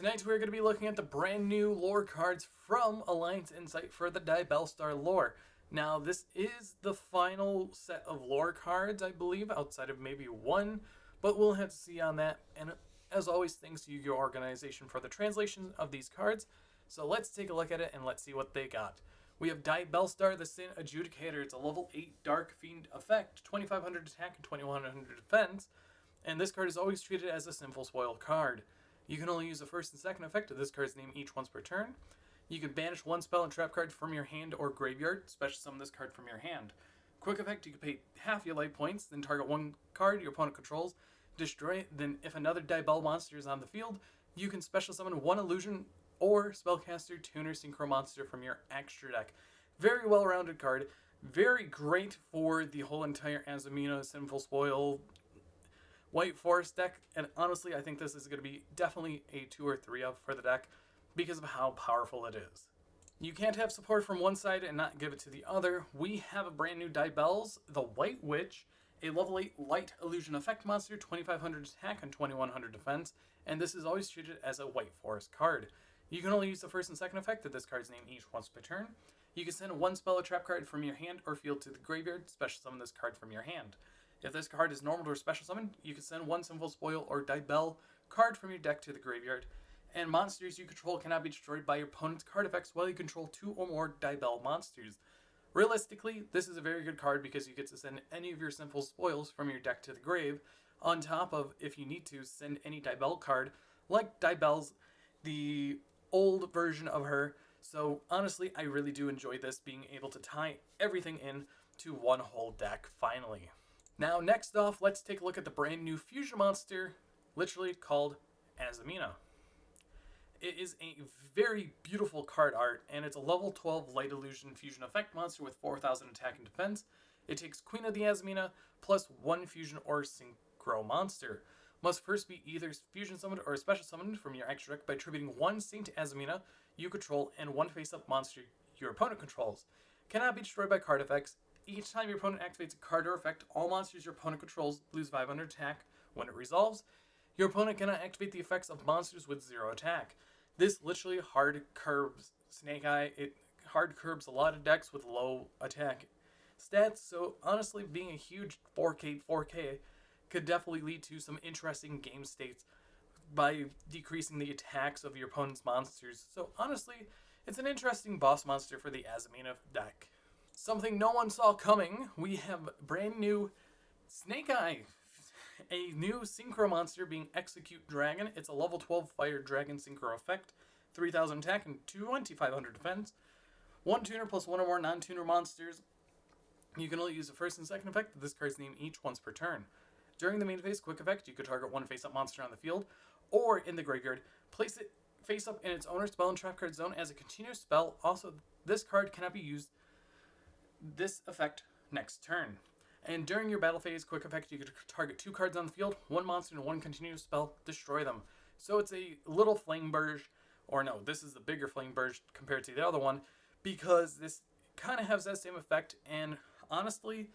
Tonight we're going to be looking at the brand new lore cards from Alliance Insight for the Diabellstar lore. Now this is the final set of lore cards, I believe, outside of maybe one, but we'll have to see on that. And as always, thanks to your organization for the translation of these cards. So let's take a look at it and let's see what they got. We have Diabellstar, the Sin Adjudicator. It's a level 8 Dark Fiend effect, 2500 attack and 2100 defense. And this card is always treated as a Sinful Spoil card. You can only use the first and second effect of this card's name each once per turn. You can banish one spell and trap card from your hand or graveyard, special summon this card from your hand. Quick effect, you can pay half your life points, then target one card your opponent controls, destroy it, then if another Diabell monster is on the field, you can special summon one illusion or spellcaster, tuner, synchro monster from your extra deck. Very well-rounded card, very great for the whole entire Azamina, Sinful Spoil, White Forest deck, and honestly I think this is going to be definitely a 2 or 3 of for the deck because of how powerful it is. You can't have support from one side and not give it to the other. We have a brand new Diabellze, the White Witch, a level 8 light illusion effect monster, 2500 attack and 2100 defense, and this is always treated as a White Forest card. You can only use the first and second effect of this card's name each once per turn. You can send one spell or trap card from your hand or field to the graveyard, special summon this card from your hand. If this card is normal or special summon, you can send one Sinful Spoil or Diabell card from your deck to the graveyard. And monsters you control cannot be destroyed by your opponent's card effects while you control 2 or more Diabell monsters. Realistically, this is a very good card because you get to send any of your Sinful Spoils from your deck to the grave, on top of, if you need to, send any Diabell card, like Diabellze, the old version of her. So honestly, I really do enjoy this, being able to tie everything in to one whole deck finally. Now, next off, let's take a look at the brand new fusion monster, literally called Azamina. It is a very beautiful card art, and it's a level 12 light illusion fusion effect monster with 4000 attack and defense. It takes Queen of the Azamina plus 1 fusion or synchro monster. Must first be either fusion summoned or special summoned from your extra deck by attributing 1 Saint Azamina you control and 1 face-up monster your opponent controls. Cannot be destroyed by card effects. Each time your opponent activates a card or effect, all monsters your opponent controls lose 500 attack. When it resolves, your opponent cannot activate the effects of monsters with 0 attack. This literally hard curbs Snake Eye. It hard curbs a lot of decks with low attack stats, so honestly, being a huge 4K could definitely lead to some interesting game states by decreasing the attacks of your opponent's monsters. So honestly, it's an interesting boss monster for the Azamina deck. Something no one saw coming, we have brand new Snake Eye, a new synchro monster being Execute Dragon. It's a level 12 Fire Dragon synchro effect, 3000 attack and 2500 defense. 1 tuner plus 1 or more non-tuner monsters. You can only use the first and second effect of this card's name each once per turn. During the main phase quick effect, you could target 1 face-up monster on the field or in the graveyard. Place it face-up in its owner's spell and trap card zone as a continuous spell. Also, this card cannot be used this effect next turn. And during your battle phase quick effect, you could target 2 cards on the field, 1 monster and 1 continuous spell, destroy them. So it's a little Flame Burge, or no, this is the bigger Flame Burge compared to the other one, because this kind of has that same effect, and honestly,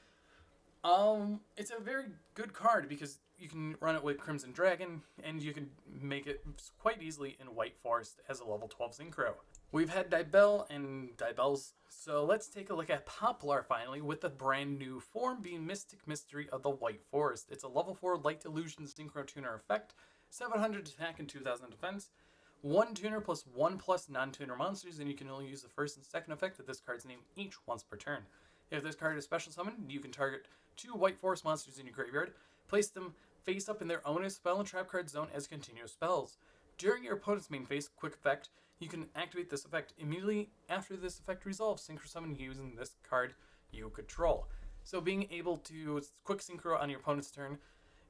it's a very good card because you can run it with Crimson Dragon, and you can make it quite easily in White Forest as a level 12 synchro. We've had Diabell and Diabellze, so let's take a look at Poplar finally with the brand new form being Mystic Mystery of the White Forest. It's a level 4 light illusion synchro tuner effect, 700 attack and 2000 defense, 1 tuner plus 1 plus non-tuner monsters, and you can only use the first and second effect of this card's name each once per turn. If this card is special summoned, you can target 2 White Forest monsters in your graveyard, place them face up in their own spell and trap card zone as continuous spells. During your opponent's main phase quick effect, you can activate this effect immediately after this effect resolves, synchro summon using this card you control. So being able to quick synchro on your opponent's turn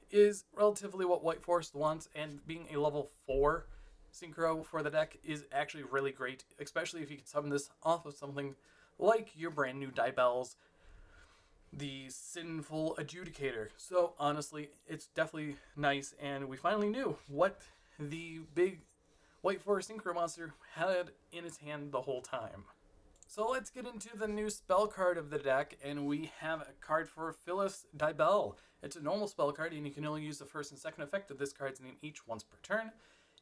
is relatively what White Forest wants, and being a level 4 synchro for the deck is actually really great, especially if you can summon this off of something like your brand new Diabellze, the Sinful Adjudicator. So honestly, it's definitely nice, and we finally knew what the big White Forest synchro monster had in its hand the whole time. So let's get into the new spell card of the deck, and we have a card for Phyllis Diabell. It's a normal spell card, and you can only use the first and second effect of this card's name each once per turn.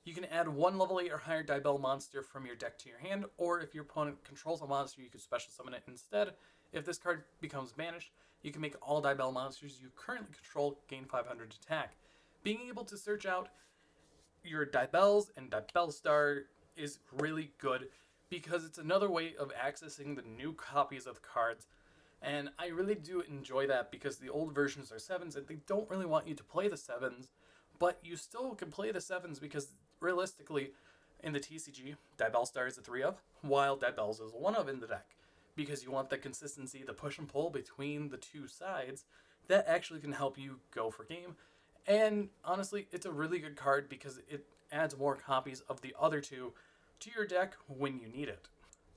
You can add one level 8 or higher Diabell monster from your deck to your hand, or if your opponent controls a monster, you can special summon it instead. If this card becomes banished, you can make all Diabell monsters you currently control gain 500 attack. Being able to search out your Diabellze and Diabellstar is really good because it's another way of accessing the new copies of cards. And I really do enjoy that because the old versions are 7s and they don't really want you to play the 7s, but you still can play the 7s because realistically, in the TCG, Diabellstar is a 3 of, while Diabellze is a 1 of in the deck. Because you want the consistency, the push and pull between the two sides, that actually can help you go for game. And honestly, it's a really good card because it adds more copies of the other two to your deck when you need it.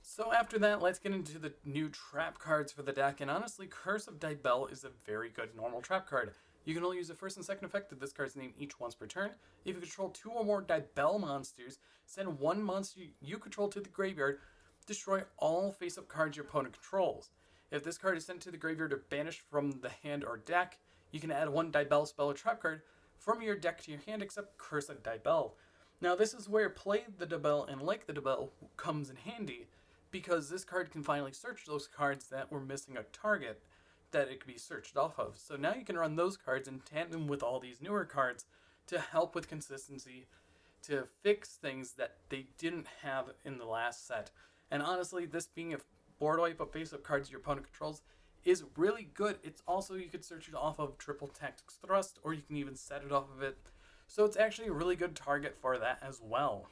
So after that, let's get into the new trap cards for the deck. And honestly, Curse of Diabell is a very good normal trap card. You can only use the first and second effect of this card's name each once per turn. If you control 2 or more Diabell monsters, send one monster you control to the graveyard. Destroy all face-up cards your opponent controls. If this card is sent to the graveyard or banished from the hand or deck, you can add one Diabell spell or trap card from your deck to your hand except Curse of Diabell. Now this is where Play the Diabell and Like the Diabell comes in handy, because this card can finally search those cards that were missing a target that it could be searched off of. So now you can run those cards in tandem with all these newer cards to help with consistency, to fix things that they didn't have in the last set. And honestly, this being a board wipe of face-up cards your opponent controls is really good. It's also, you could search it off of Triple Tactics Thrust, or you can even set it off of it. So it's actually a really good target for that as well.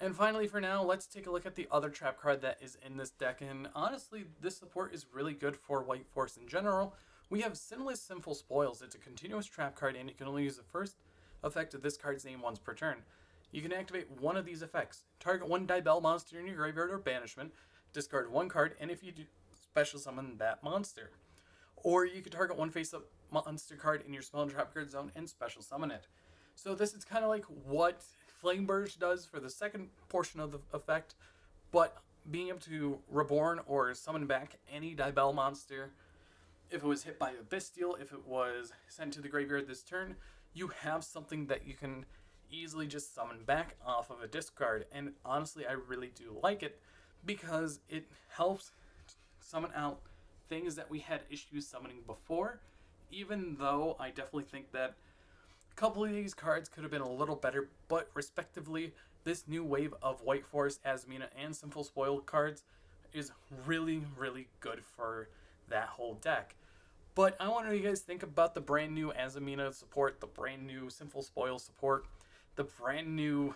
And finally, for now, let's take a look at the other trap card that is in this deck. And honestly, this support is really good for White Force in general. We have Simless Sinful Spoils. It's a continuous trap card, and you can only use the first effect of this card's name once per turn. You can activate one of these effects. Target one Diabell monster in your graveyard or banishment, discard one card, and if you do, special summon that monster. Or you can target one face-up monster card in your spell and trap card zone and special summon it. So this is kind of like what Flame Burst does for the second portion of the effect, but being able to reborn or summon back any Diabell monster, if it was hit by a Bestial, if it was sent to the graveyard this turn, you have something that you can easily just summon back off of a discard. And honestly, I really do like it because it helps summon out things that we had issues summoning before, even though I definitely think that a couple of these cards could have been a little better, but respectively, this new wave of White Force, Azamina, and Sinful Spoil cards is really, really good for that whole deck. But I want you guys to think about the brand new Azamina support, the brand new Sinful Spoil support, the brand new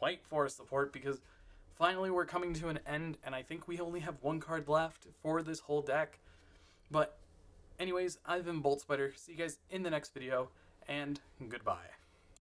White Force support, because finally we're coming to an end, and I think we only have one card left for this whole deck. But anyways, I've been Bolt Spider. See you guys in the next video, and goodbye.